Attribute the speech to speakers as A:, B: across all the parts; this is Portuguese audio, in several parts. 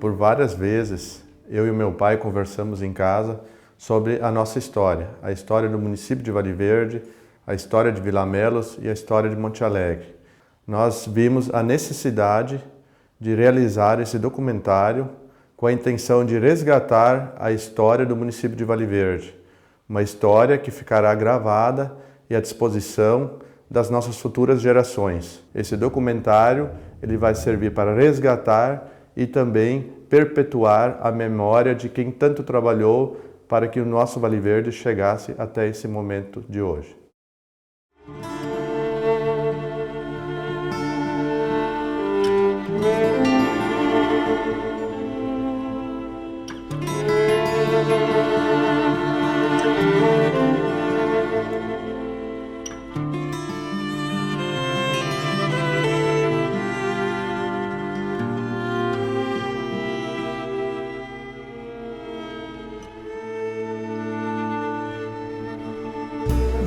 A: por várias vezes, eu e o meu pai conversamos em casa sobre a nossa história, a história do município de Vale Verde, a história de Vilamelos e a história de Monte Alegre. Nós vimos a necessidade de realizar esse documentário com a intenção de resgatar a história do município de Vale Verde, uma história que ficará gravada e à disposição das nossas futuras gerações. Esse documentário ele vai servir para resgatar e também perpetuar a memória de quem tanto trabalhou para que o nosso Vale Verde chegasse até esse momento de hoje.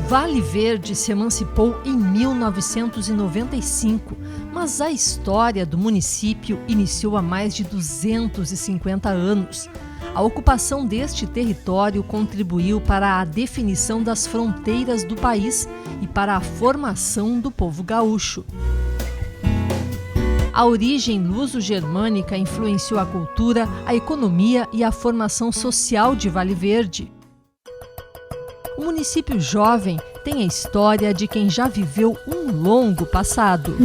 B: Vale Verde se emancipou em 1995, mas a história do município iniciou há mais de 250 anos. A ocupação deste território contribuiu para a definição das fronteiras do país e para a formação do povo gaúcho. A origem luso-germânica influenciou a cultura, a economia e a formação social de Vale Verde. O município jovem tem a história de quem já viveu um longo passado.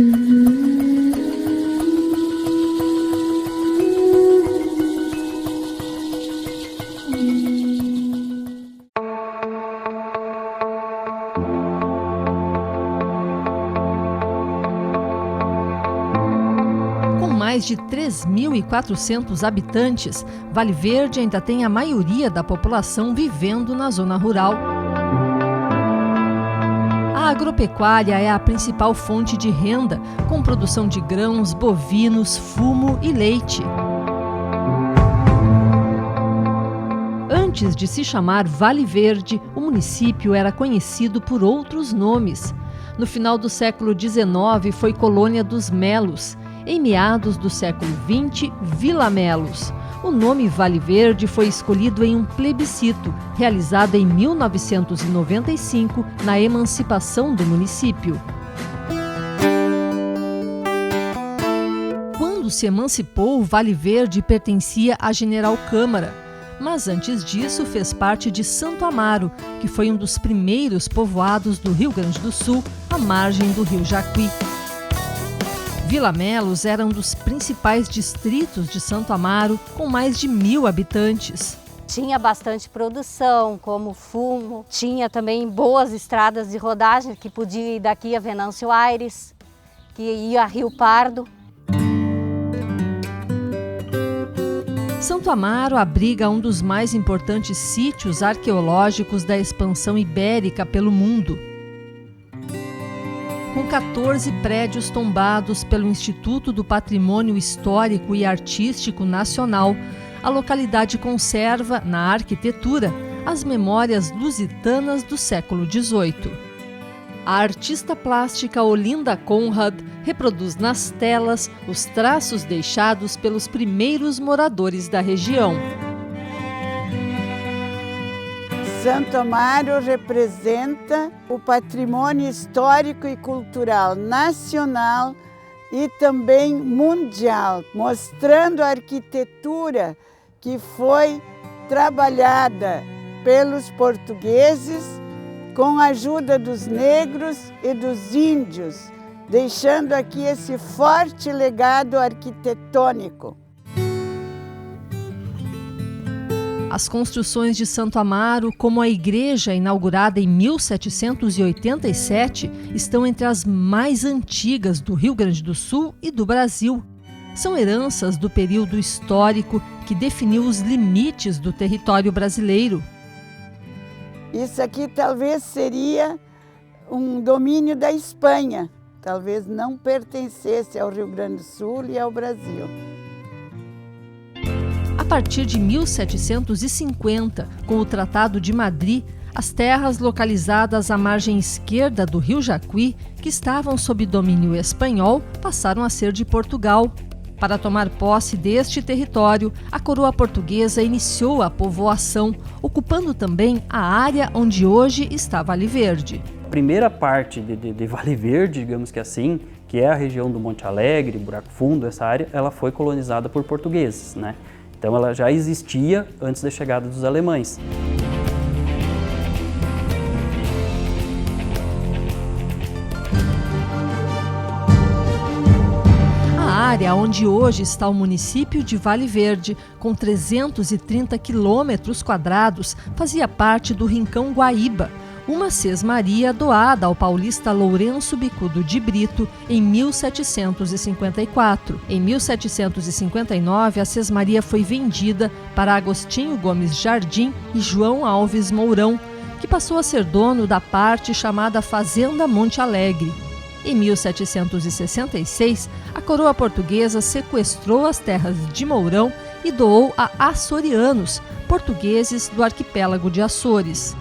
B: Com mais de 3.400 habitantes, Vale Verde ainda tem a maioria da população vivendo na zona rural. A agropecuária é a principal fonte de renda, com produção de grãos, bovinos, fumo e leite. Antes de se chamar Vale Verde, o município era conhecido por outros nomes. No final do século XIX, foi colônia dos Melos. Em meados do século XX, Vilamelos. O nome Vale Verde foi escolhido em um plebiscito, realizado em 1995, na emancipação do município. Quando se emancipou, Vale Verde pertencia à General Câmara, mas antes disso fez parte de Santo Amaro, que foi um dos primeiros povoados do Rio Grande do Sul, à margem do rio Jacuí. Vilamelos era um dos principais distritos de Santo Amaro, com mais de 1.000 habitantes.
C: Tinha bastante produção, como fumo, tinha também boas estradas de rodagem, que podia ir daqui a Venâncio Aires, que ia a Rio Pardo.
B: Santo Amaro abriga um dos mais importantes sítios arqueológicos da expansão ibérica pelo mundo. Com 14 prédios tombados pelo Instituto do Patrimônio Histórico e Artístico Nacional, a localidade conserva, na arquitetura, as memórias lusitanas do século XVIII. A artista plástica Olinda Conrad reproduz nas telas os traços deixados pelos primeiros moradores da região.
D: Santo Amaro representa o patrimônio histórico e cultural nacional e também mundial, mostrando a arquitetura que foi trabalhada pelos portugueses com a ajuda dos negros e dos índios, deixando aqui esse forte legado arquitetônico.
B: As construções de Santo Amaro, como a igreja inaugurada em 1787, estão entre as mais antigas do Rio Grande do Sul e do Brasil. São heranças do período histórico que definiu os limites do território brasileiro.
D: Isso aqui talvez seria um domínio da Espanha, talvez não pertencesse ao Rio Grande do Sul e ao Brasil.
B: A partir de 1750, com o Tratado de Madrid, as terras localizadas à margem esquerda do rio Jacuí, que estavam sob domínio espanhol, passaram a ser de Portugal. Para tomar posse deste território, a coroa portuguesa iniciou a povoação, ocupando também a área onde hoje está Vale Verde.
E: A primeira parte de Vale Verde, digamos que assim, que é a região do Monte Alegre, Buraco Fundo, essa área, ela foi colonizada por portugueses, né? Então ela já existia antes da chegada dos alemães.
B: A área onde hoje está o município de Vale Verde, com 330 quilômetros quadrados, fazia parte do Rincão Guaíba, uma sesmaria doada ao paulista Lourenço Bicudo de Brito em 1754. Em 1759, a sesmaria foi vendida para Agostinho Gomes Jardim e João Alves Mourão, que passou a ser dono da parte chamada Fazenda Monte Alegre. Em 1766, a coroa portuguesa sequestrou as terras de Mourão e doou a açorianos, portugueses do arquipélago de Açores.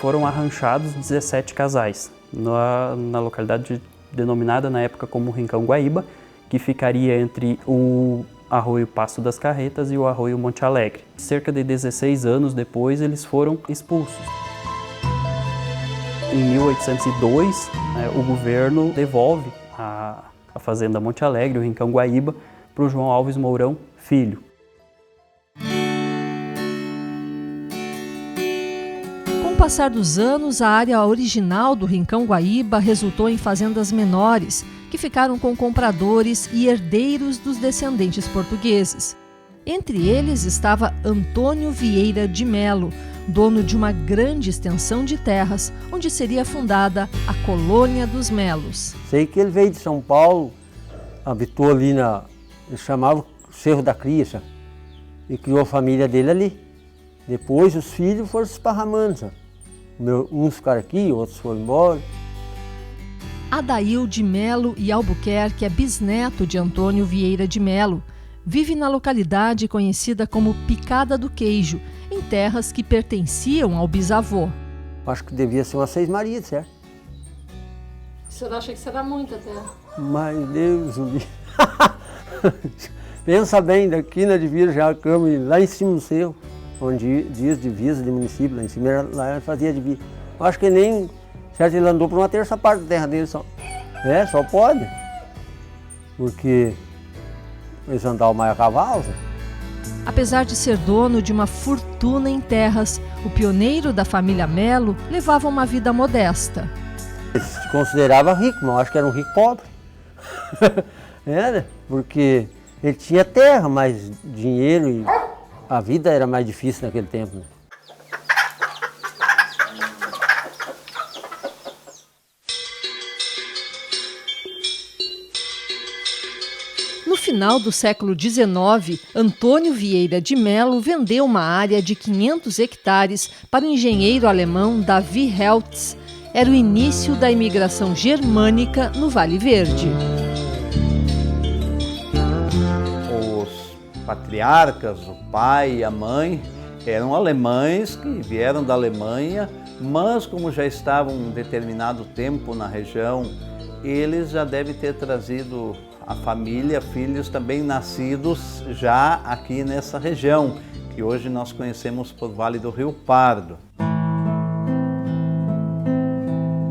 E: Foram arranchados 17 casais na localidade denominada na época como Rincão Guaíba, que ficaria entre o arroio Passo das Carretas e o arroio Monte Alegre. Cerca de 16 anos depois, eles foram expulsos. Em 1802, o governo devolve a fazenda Monte Alegre, o Rincão Guaíba, para o João Alves Mourão, filho.
B: Com o passar dos anos, a área original do Rincão Guaíba resultou em fazendas menores, que ficaram com compradores e herdeiros dos descendentes portugueses. Entre eles estava Antônio Vieira de Melo, dono de uma grande extensão de terras, onde seria fundada a Colônia dos Melos.
F: Sei que ele veio de São Paulo, habitou ali eles chamavam Cerro da Cria, e criou a família dele ali. Depois os filhos foram se esparramando, sabe? Uns ficaram aqui, outros foram embora.
B: Adail de Melo e Albuquerque é bisneto de Antônio Vieira de Melo. Vive na localidade conhecida como Picada do Queijo, em terras que pertenciam ao bisavô.
F: Acho que devia ser umas 6 Marias, certo?
B: O senhor acha que será muita terra?
F: Mas Deus o livre. Pensa bem, daqui na divisa já a cama, lá em cima do cerro, onde dias divisa de município, lá em cima lá ele fazia divisa. Acho que nem, certo, ele andou por uma terça parte da terra dele só. Só pode. Porque eles andavam mais a cavalo.
B: Apesar de ser dono de uma fortuna em terras, o pioneiro da família Melo levava uma vida modesta.
F: Ele se considerava rico, mas eu acho que era um rico pobre. Né? Porque ele tinha terra, mas dinheiro e a vida era mais difícil naquele tempo. Né?
B: No final do século XIX, Antônio Vieira de Melo vendeu uma área de 500 hectares para o engenheiro alemão Davi Heltz. Era o início da imigração germânica no Vale Verde.
G: Os patriarcas, o pai e a mãe, eram alemães que vieram da Alemanha, mas como já estavam um determinado tempo na região, eles já devem ter trazido a família, filhos também nascidos já aqui nessa região, que hoje nós conhecemos por Vale do Rio Pardo.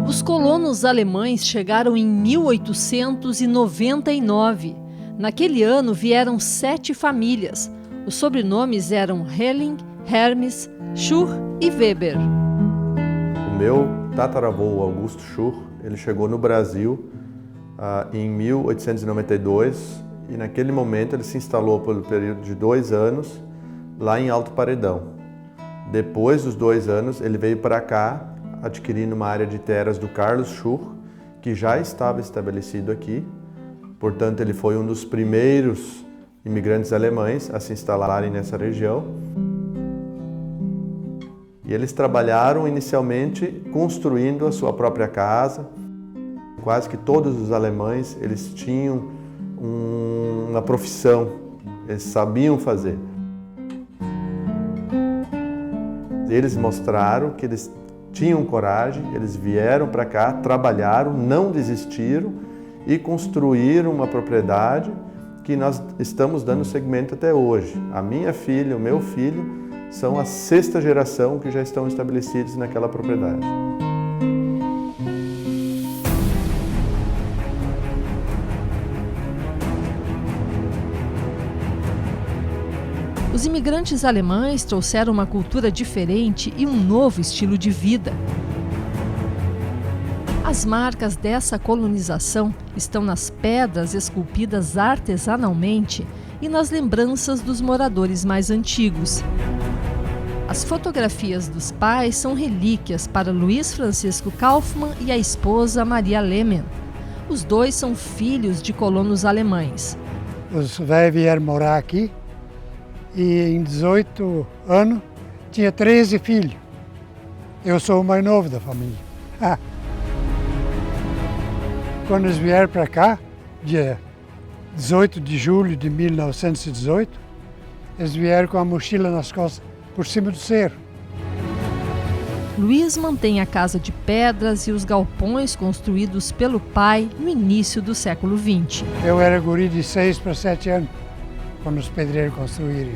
B: Os colonos alemães chegaram em 1899. Naquele ano vieram 7 famílias. Os sobrenomes eram Helling, Hermes, Schur e Weber.
A: O meu tataravô, Augusto Schur, ele chegou no Brasil em 1892 e naquele momento ele se instalou por um período de 2 anos lá em Alto Paredão. Depois dos 2 anos ele veio para cá adquirindo uma área de terras do Carlos Schur, que já estava estabelecido aqui. Portanto, ele foi um dos primeiros imigrantes alemães a se instalarem nessa região. E eles trabalharam inicialmente construindo a sua própria casa. Quase que todos os alemães, eles tinham uma profissão, eles sabiam fazer. Eles mostraram que eles tinham coragem, eles vieram para cá, trabalharam, não desistiram e construíram uma propriedade que nós estamos dando segmento até hoje. A minha filha, o meu filho, são a 6ª geração que já estão estabelecidos naquela propriedade.
B: Os imigrantes alemães trouxeram uma cultura diferente e um novo estilo de vida. As marcas dessa colonização estão nas pedras esculpidas artesanalmente e nas lembranças dos moradores mais antigos. As fotografias dos pais são relíquias para Luiz Francisco Kaufmann e a esposa Maria Lehmann. Os dois são filhos de colonos alemães.
H: Os velhos vieram morar aqui e em 18 anos tinha 13 filhos. Eu sou o mais novo da família. Quando eles vieram para cá, dia 18 de julho de 1918, eles vieram com a mochila nas costas por cima do cerro.
B: Luiz mantém a casa de pedras e os galpões construídos pelo pai no início do século XX.
H: Eu era guri de 6 para 7 anos, quando os pedreiros construíram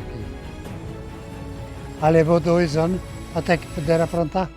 H: aqui. Levou 2 anos até que puderam aprontar.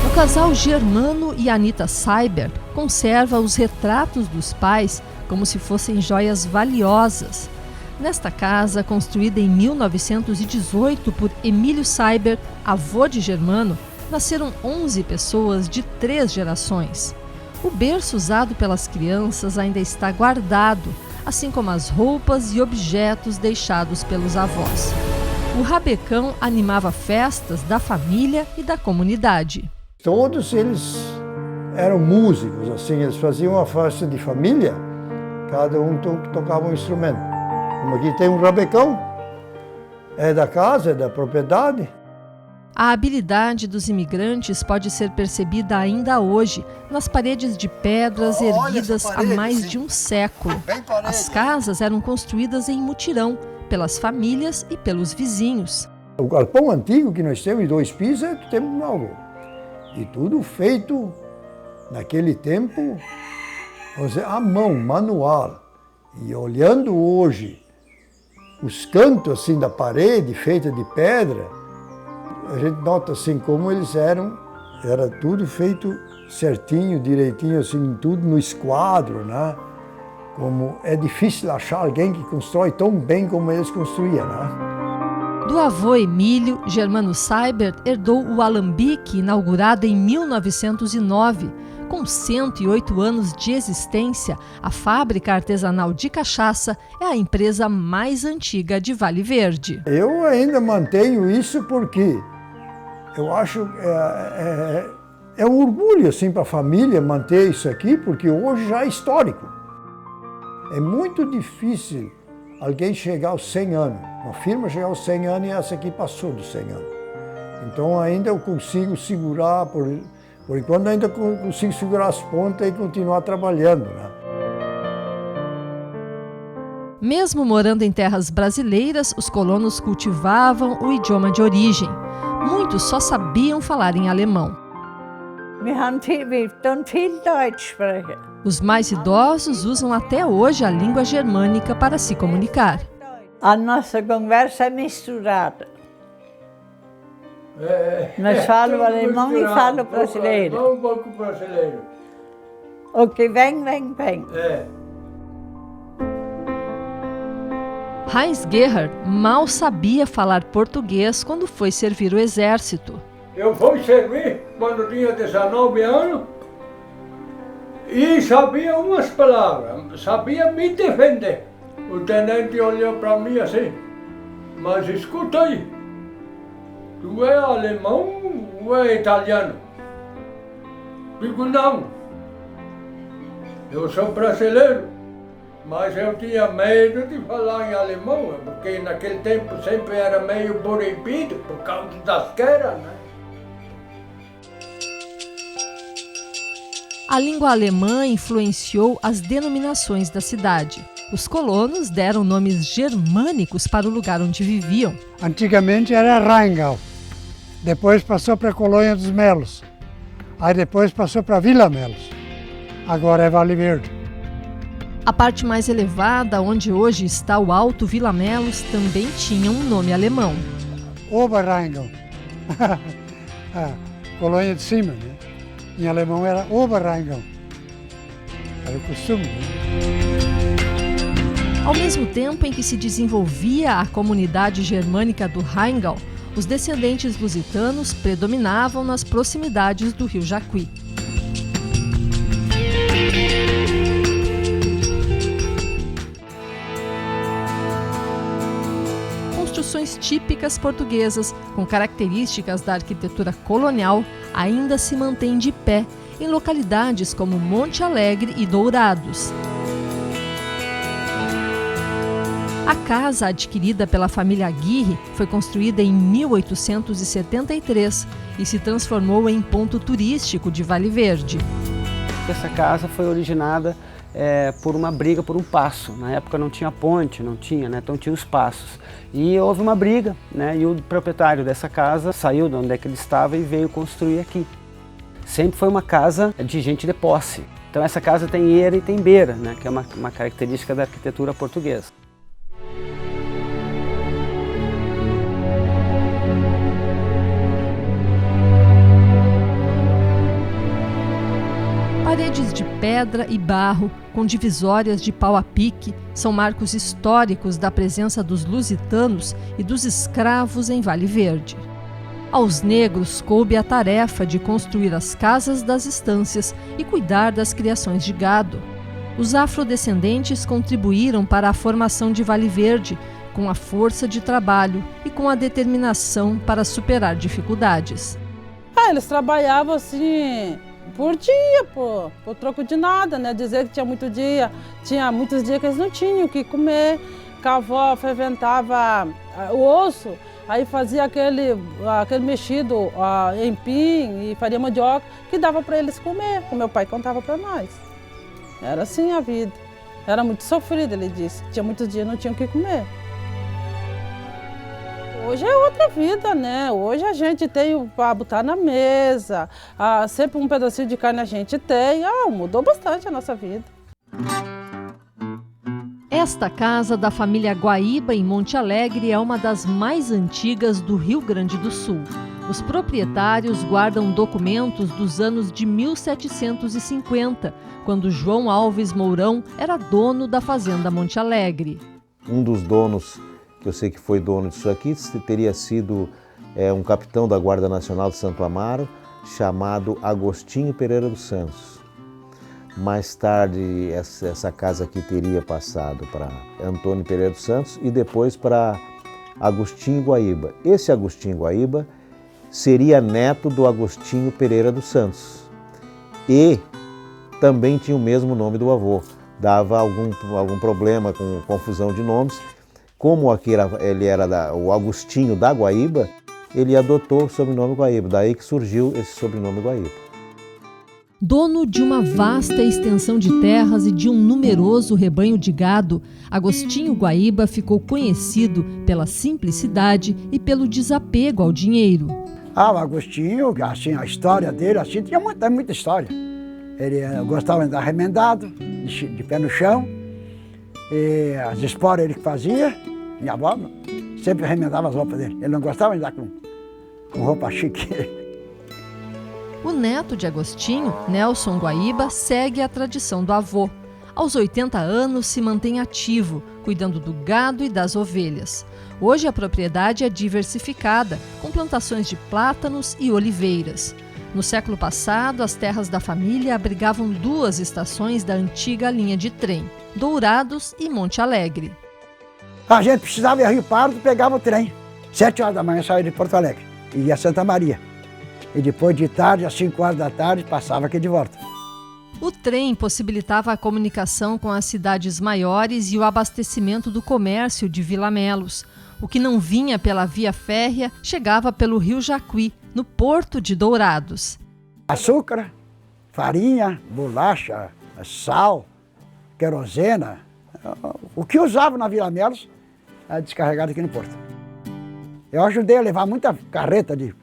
B: O casal Germano e Anita Seibert conserva os retratos dos pais como se fossem joias valiosas. Nesta casa, construída em 1918 por Emílio Seibert, avô de Germano, nasceram 11 pessoas de 3 gerações. O berço usado pelas crianças ainda está guardado, assim como as roupas e objetos deixados pelos avós. O rabecão animava festas da família e da comunidade.
I: Todos eles eram músicos, assim, eles faziam uma festa de família, cada um tocava um instrumento. Como aqui tem um rabecão, é da casa, é da propriedade.
B: A habilidade dos imigrantes pode ser percebida ainda hoje nas paredes de pedras erguidas há mais de um século. As casas eram construídas em mutirão, pelas famílias e pelos vizinhos.
I: O galpão antigo que nós temos, 2 pisos, é do tempo novo. E tudo feito naquele tempo, à mão, manual. E olhando hoje os cantos assim da parede feita de pedra, a gente nota assim como eles eram, era tudo feito certinho, direitinho, assim, tudo no esquadro, né? Como é difícil achar alguém que constrói tão bem como eles construíam, né?
B: Do avô Emílio, Germano Seibert herdou o alambique inaugurado em 1909. Com 108 anos de existência, a fábrica artesanal de cachaça é a empresa mais antiga de Vale Verde.
I: Eu ainda mantenho isso porque eu acho é um orgulho assim, para a família manter isso aqui, porque hoje já é histórico. É muito difícil alguém chegar aos 100 anos, uma firma chegar aos 100 anos e essa aqui passou dos 100 anos. Então ainda eu consigo segurar, por enquanto ainda consigo segurar as pontas e continuar trabalhando, né?
B: Mesmo morando em terras brasileiras, os colonos cultivavam o idioma de origem. Muitos só sabiam falar em alemão. Os mais idosos usam até hoje a língua germânica para se comunicar.
J: A nossa conversa é misturada. Nós falamos alemão e falo brasileiro.
I: Um pouco brasileiro.
J: O que vem, vem, vem.
B: Heinz Gerhard mal sabia falar português quando foi servir o exército.
K: Eu fui servir quando tinha 19 anos e sabia umas palavras, sabia me defender. O tenente olhou para mim assim, mas escuta aí, tu é alemão ou é italiano? Digo, não, eu sou brasileiro, mas eu tinha medo de falar em alemão, porque naquele tempo sempre era meio proibido por causa das guerras, né?
B: A língua alemã influenciou as denominações da cidade. Os colonos deram nomes germânicos para o lugar onde viviam.
H: Antigamente era Rheingau, depois passou para a Colônia dos Melos, aí depois passou para Vila Melos, agora é Vale Verde.
B: A parte mais elevada, onde hoje está o Alto Vilamelos, também tinha um nome alemão.
H: Oberrheingau. Colônia de cima, né? Em alemão era Oberrheingau. Era o costume, né?
B: Ao mesmo tempo em que se desenvolvia a comunidade germânica do Rheingau, os descendentes lusitanos predominavam nas proximidades do rio Jacuí. Construções típicas portuguesas, com características da arquitetura colonial, ainda se mantêm de pé em localidades como Monte Alegre e Dourados. A casa, adquirida pela família Aguirre, foi construída em 1873 e se transformou em ponto turístico de Vale Verde.
L: Essa casa foi originada por uma briga por um passo. Na época não tinha ponte, não tinha, né? Então tinha os passos. E houve uma briga, né? E o proprietário dessa casa saiu de onde é que ele estava e veio construir aqui. Sempre foi uma casa de gente de posse. Então essa casa tem eira e tem beira, né? Que é uma característica da arquitetura portuguesa.
B: Paredes de pedra e barro, com divisórias de pau a pique, são marcos históricos da presença dos lusitanos e dos escravos em Vale Verde. Aos negros coube a tarefa de construir as casas das estâncias e cuidar das criações de gado. Os afrodescendentes contribuíram para a formação de Vale Verde, com a força de trabalho e com a determinação para superar dificuldades.
J: Eles trabalhavam assim por dia, por troco de nada, né? Dizer que tinha muitos dias que eles não tinham o que comer, que a avó ferventava o osso, aí fazia aquele mexido empim e faria mandioca, que dava para eles comer, como meu pai contava para nós. Era assim a vida. Era muito sofrida, ele disse. Tinha muitos dias que não tinham o que comer. Hoje é outra vida, né? Hoje a gente tem para botar na mesa, sempre um pedacinho de carne a gente tem. Mudou bastante a nossa vida.
B: Esta casa da família Guaíba, em Monte Alegre, é uma das mais antigas do Rio Grande do Sul. Os proprietários guardam documentos dos anos de 1750, quando João Alves Mourão era dono da fazenda Monte Alegre.
M: Um dos donos, que eu sei que foi dono disso aqui, teria sido um capitão da Guarda Nacional de Santo Amaro, chamado Agostinho Pereira dos Santos. Mais tarde, essa casa aqui teria passado para Antônio Pereira dos Santos e depois para Agostinho Guaíba. Esse Agostinho Guaíba seria neto do Agostinho Pereira dos Santos e também tinha o mesmo nome do avô. Dava algum problema com confusão de nomes. Como aqui ele era o Agostinho da Guaíba, ele adotou o sobrenome Guaíba, daí que surgiu esse sobrenome Guaíba.
B: Dono de uma vasta extensão de terras e de um numeroso rebanho de gado, Agostinho Guaíba ficou conhecido pela simplicidade e pelo desapego ao dinheiro.
N: O Agostinho, assim, a história dele, assim, tinha muita história. Ele gostava de andar remendado, de pé no chão, e as esporas ele que fazia. Minha avó sempre remendava as roupas dele. Ele não gostava de andar com roupa chique.
B: O neto de Agostinho, Nelson Guaíba, segue a tradição do avô. Aos 80 anos se mantém ativo, cuidando do gado e das ovelhas. Hoje a propriedade é diversificada, com plantações de plátanos e oliveiras. No século passado, as terras da família abrigavam duas estações da antiga linha de trem, Dourados e Monte Alegre.
N: A gente precisava ir a Rio Pardo, pegava o trem. 7 horas da manhã saía de Porto Alegre e ia a Santa Maria. E depois de tarde, às 5 horas da tarde, passava aqui de volta.
B: O trem possibilitava a comunicação com as cidades maiores e o abastecimento do comércio de Vilamelos. O que não vinha pela via férrea chegava pelo rio Jacuí, no porto de Dourados.
N: Açúcar, farinha, bolacha, sal, querosena, o que usava na Vilamelos é descarregado aqui no porto. Eu ajudei a levar muita carreta de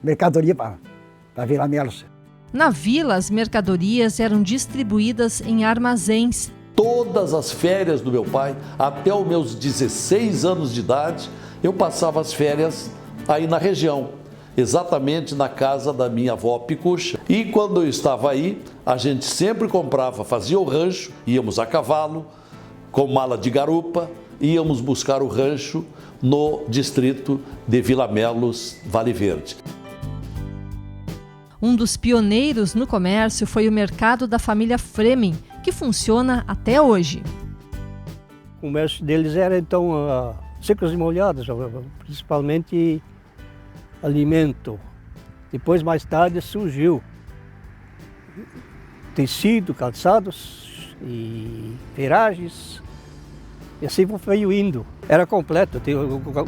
N: mercadoria para Vilamelos.
B: Na vila, as mercadorias eram distribuídas em armazéns
O: Todas as férias do meu pai, até os meus 16 anos de idade, eu passava as férias aí na região, exatamente na casa da minha avó Picucha. E quando eu estava aí, a gente sempre comprava, fazia o rancho, íamos a cavalo, com mala de garupa, íamos buscar o rancho no distrito de Vilamelos, Vale Verde.
B: Um dos pioneiros no comércio foi o mercado da família Fremen, que funciona até hoje.
F: O comércio deles era então secas e molhadas, principalmente alimento. Depois, mais tarde, surgiu tecido, calçados e ferragens. E assim foi indo. Era completo.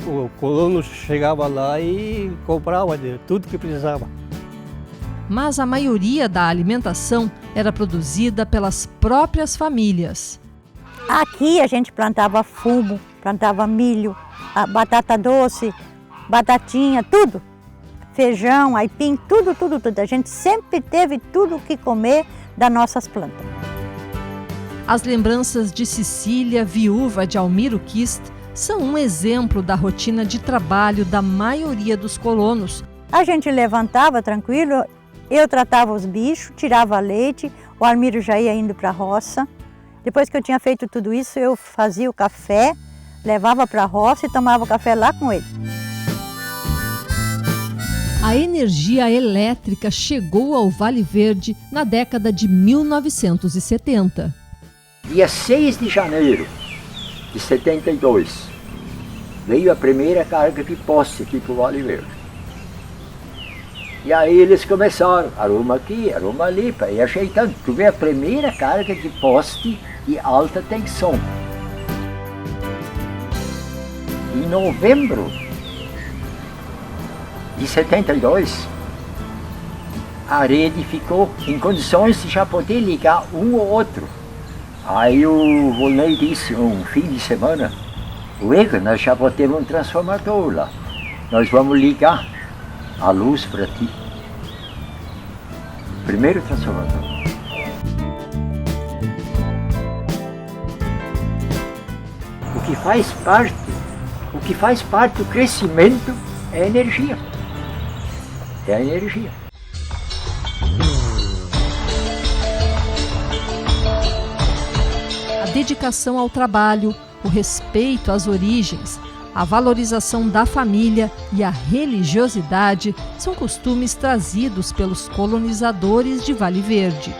F: O colono chegava lá e comprava tudo que precisava.
B: Mas a maioria da alimentação era produzida pelas próprias famílias.
P: Aqui a gente plantava fumo, plantava milho, batata doce, batatinha, tudo. Feijão, aipim, tudo. A gente sempre teve tudo o que comer das nossas plantas.
B: As lembranças de Cecília, viúva de Almiro Kist, são um exemplo da rotina de trabalho da maioria dos colonos.
P: A gente levantava tranquilo, eu tratava os bichos, tirava leite, o Almiro já ia indo para a roça. Depois que eu tinha feito tudo isso, eu fazia o café, levava para a roça e tomava o café lá com ele.
B: A energia elétrica chegou ao Vale Verde na década de 1970.
Q: Dia 6 de janeiro de 72, veio a primeira carga de poste aqui para o Vale Verde. E aí eles começaram, arruma aqui, arruma ali, para ir ajeitando. Tu vê a primeira carga de poste de alta tensão. Em novembro de 72, a rede ficou em condições de já poder ligar um ou outro. Aí o Volney disse, um fim de semana, Igor, nós já botemos um transformador lá, nós vamos ligar a luz para ti. Primeiro transformador. O que faz parte do crescimento é a energia. É a energia.
B: A dedicação ao trabalho, o respeito às origens, a valorização da família e a religiosidade são costumes trazidos pelos colonizadores de Vale Verde.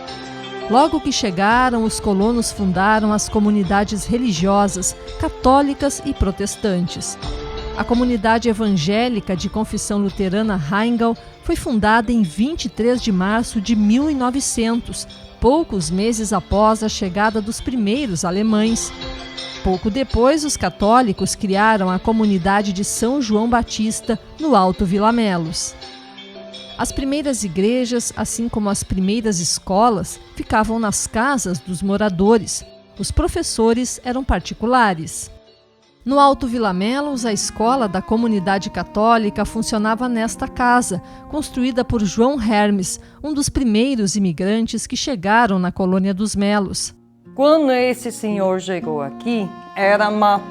B: Logo que chegaram, os colonos fundaram as comunidades religiosas, católicas e protestantes. A comunidade evangélica de confissão luterana Rheingau foi fundada em 23 de março de 1900, poucos meses após a chegada dos primeiros alemães. Pouco depois, os católicos criaram a comunidade de São João Batista, no Alto Vilamelos. As primeiras igrejas, assim como as primeiras escolas, ficavam nas casas dos moradores. Os professores eram particulares. No Alto Vilamelos, a escola da comunidade católica funcionava nesta casa, construída por João Hermes, um dos primeiros imigrantes que chegaram na colônia dos Melos.
R: Quando esse senhor chegou aqui, era mato.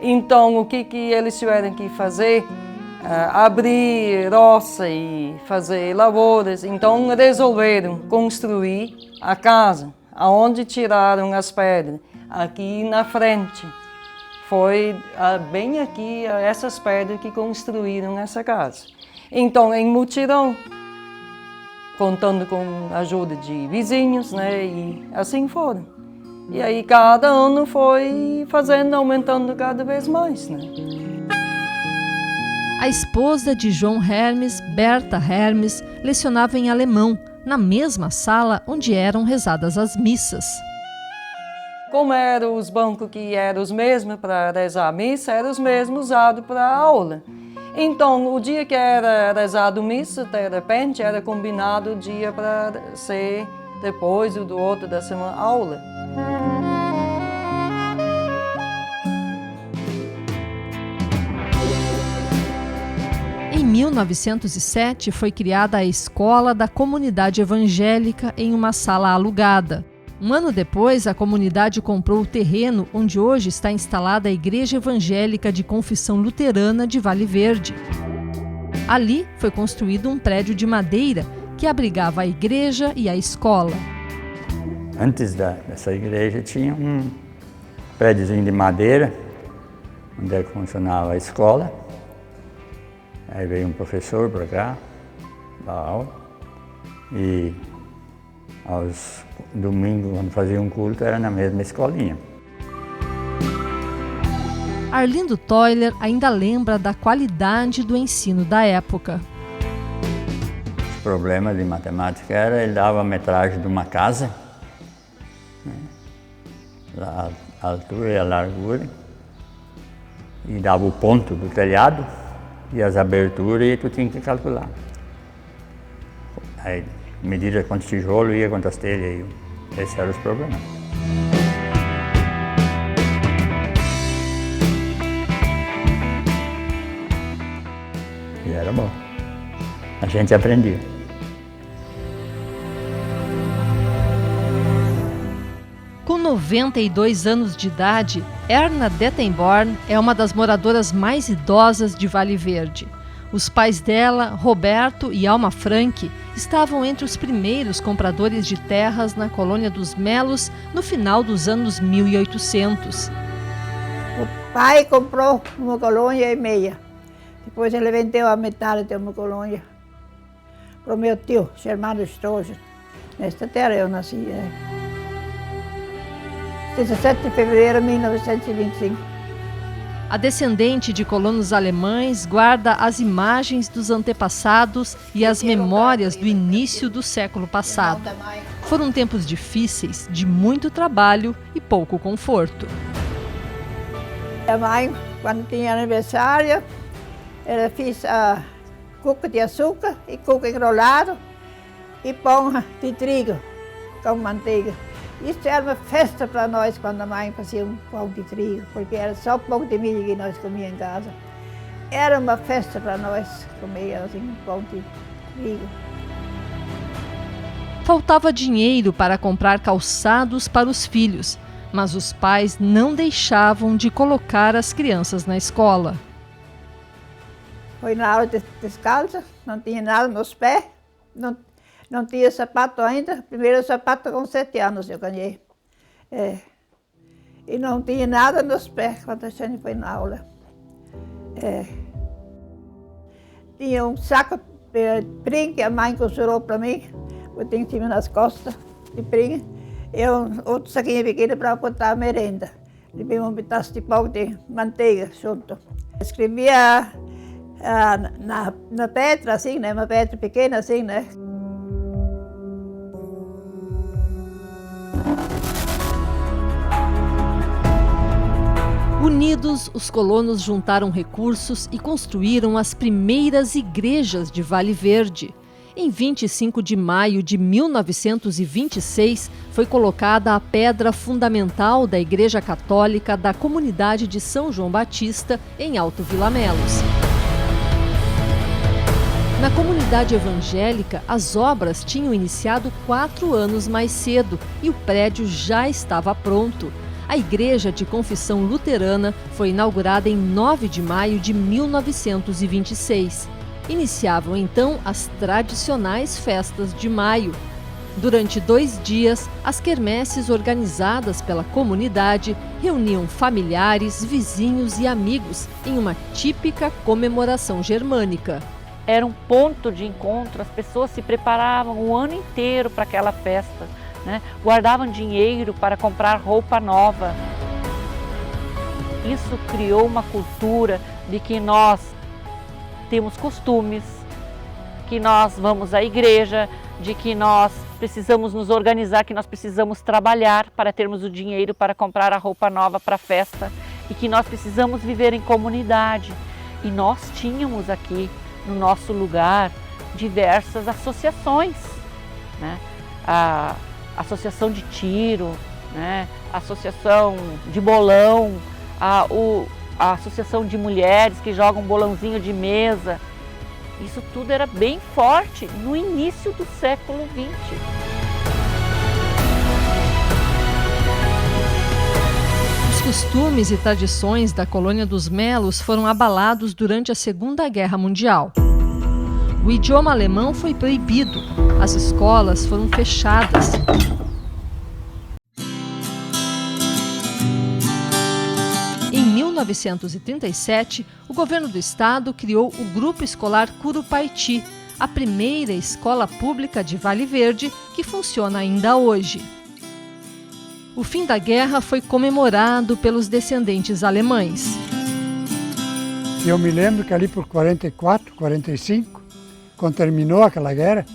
R: Então, o que eles tiveram que fazer? Abrir roça e fazer lavouras. Então, resolveram construir a casa, aonde tiraram as pedras, aqui na frente. Foi bem aqui essas pedras que construíram essa casa. Então, em mutirão, contando com a ajuda de vizinhos, né? E assim foram. E aí cada ano foi fazendo, aumentando cada vez mais, né?
B: A esposa de João Hermes, Berta Hermes, lecionava em alemão, na mesma sala onde eram rezadas as missas.
R: Como eram os bancos que eram os mesmos para rezar a missa, eram os mesmos usados para a aula. Então, o dia que era rezado missa, de repente, era combinado o dia para ser depois do outro da semana aula.
B: Em 1907, foi criada a Escola da Comunidade Evangélica em uma sala alugada. Um ano depois, a comunidade comprou o terreno onde hoje está instalada a Igreja Evangélica de Confissão Luterana de Vale Verde. Ali foi construído um prédio de madeira que abrigava a igreja e a escola.
S: Antes dessa igreja tinha um prédiozinho de madeira, onde é que funcionava a escola. Aí veio um professor para cá, dar aula, e aos domingos, quando fazia um culto, era na mesma escolinha.
B: Arlindo Toiler ainda lembra da qualidade do ensino da época.
S: O problema de matemática era ele dava a metragem de uma casa, né, a altura e a largura, e dava o ponto do telhado e as aberturas, e tu tinha que calcular. Aí, medida quantos tijolos ia, quantas telhas, e esses eram os problemas. E era bom. A gente aprendia.
B: Com 92 anos de idade, Erna Dettenborn é uma das moradoras mais idosas de Vale Verde. Os pais dela, Roberto e Alma Frank, estavam entre os primeiros compradores de terras na colônia dos Melos no final dos anos 1800.
T: O pai comprou uma colônia e meia. Depois ele vendeu a metade de uma colônia para o meu tio, Germano Stoja. Nesta terra eu nasci. 17 de fevereiro de 1925.
B: A descendente de colonos alemães guarda as imagens dos antepassados e as memórias do início do século passado. Foram tempos difíceis, de muito trabalho e pouco conforto.
T: A mãe, quando tinha aniversário, ela fez cuca de açúcar e cuca enrolado e pão de trigo com manteiga. Isso era uma festa para nós quando a mãe fazia um pão de trigo, porque era só pão de milho que nós comíamos em casa. Era uma festa para nós comer assim, um pão de trigo.
B: Faltava dinheiro para comprar calçados para os filhos, mas os pais não deixavam de colocar as crianças na escola.
T: Foi na aula descalça, não tinha nada nos pés, não tinha sapato ainda. Primeiro sapato com 7 anos eu ganhei. E não tinha nada nos pés quando a gente foi na aula. Tinha um saco de prim que a mãe costurou para mim, eu tinha em cima nas costas de prim, e outro saquinho pequeno para botar a merenda. Levei um pedaço de pão de manteiga junto. Escrevia na pedra, assim, né? Uma pedra pequena, assim, né?
B: Unidos, os colonos juntaram recursos e construíram as primeiras igrejas de Vale Verde. Em 25 de maio de 1926, foi colocada a pedra fundamental da Igreja Católica da comunidade de São João Batista, em Alto Vilamelos. Na comunidade evangélica, as obras tinham iniciado 4 anos mais cedo e o prédio já estava pronto. A Igreja de Confissão Luterana foi inaugurada em 9 de maio de 1926. Iniciavam então as tradicionais festas de maio. Durante 2 dias, as quermesses organizadas pela comunidade reuniam familiares, vizinhos e amigos em uma típica comemoração germânica.
U: Era um ponto de encontro, as pessoas se preparavam o ano inteiro para aquela festa, né? Guardavam dinheiro para comprar roupa nova. Isso criou uma cultura de que nós temos costumes, que nós vamos à igreja, de que nós precisamos nos organizar, que nós precisamos trabalhar para termos o dinheiro para comprar a roupa nova para a festa e que nós precisamos viver em comunidade. E nós tínhamos aqui no nosso lugar diversas associações, né? A associação de tiro, né? A associação de bolão, a associação de mulheres que jogam bolãozinho de mesa. Isso tudo era bem forte no início do século XX.
B: costumes e tradições da colônia dos Melos foram abalados durante a Segunda Guerra Mundial. O idioma alemão foi proibido, as escolas foram fechadas. Em 1937, o governo do estado criou o Grupo Escolar Curupaiti, a primeira escola pública de Vale Verde que funciona ainda hoje. O fim da guerra foi comemorado pelos descendentes alemães.
H: Eu me lembro que ali por 44, 45, quando terminou aquela guerra,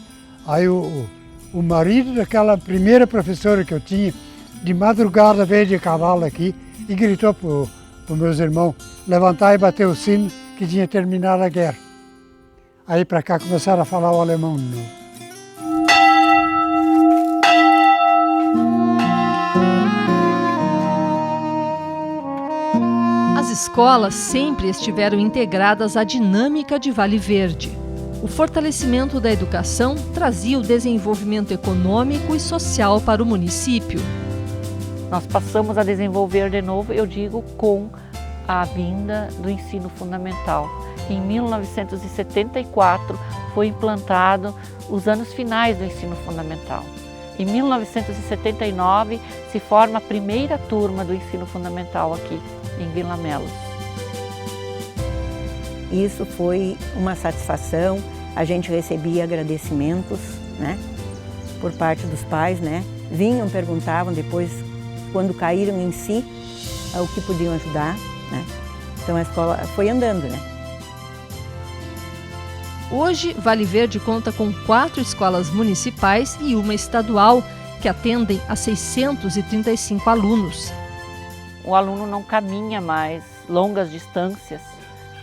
H: aí o marido daquela primeira professora que eu tinha, de madrugada veio de cavalo aqui e gritou para os meus irmãos levantar e bater o sino que tinha terminado a guerra. Aí para cá começaram a falar o alemão de novo.
B: As escolas sempre estiveram integradas à dinâmica de Vale Verde. O fortalecimento da educação trazia o desenvolvimento econômico e social para o município.
U: Nós passamos a desenvolver de novo, eu digo, com a vinda do ensino fundamental. Em 1974 foi implantado os anos finais do ensino fundamental. Em 1979 se forma a primeira turma do ensino fundamental aqui em Vila Melos.
P: Isso foi uma satisfação, a gente recebia agradecimentos, né, por parte dos pais, né, vinham, perguntavam depois, quando caíram em si, o que podiam ajudar, né, então a escola foi andando, né.
B: Hoje, Vale Verde conta com 4 escolas municipais e uma estadual, que atendem a 635 alunos.
U: O aluno não caminha mais longas distâncias,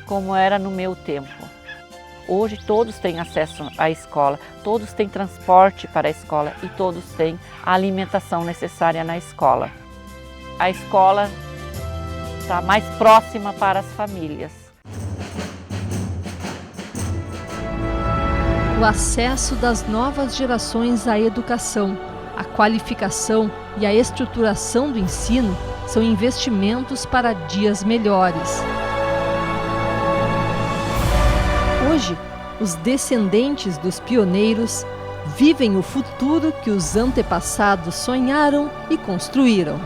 U: como era no meu tempo. Hoje todos têm acesso à escola, todos têm transporte para a escola e todos têm a alimentação necessária na escola. A escola está mais próxima para as famílias.
B: O acesso das novas gerações à educação, a qualificação e a estruturação do ensino são investimentos para dias melhores. Hoje, os descendentes dos pioneiros vivem o futuro que os antepassados sonharam e construíram.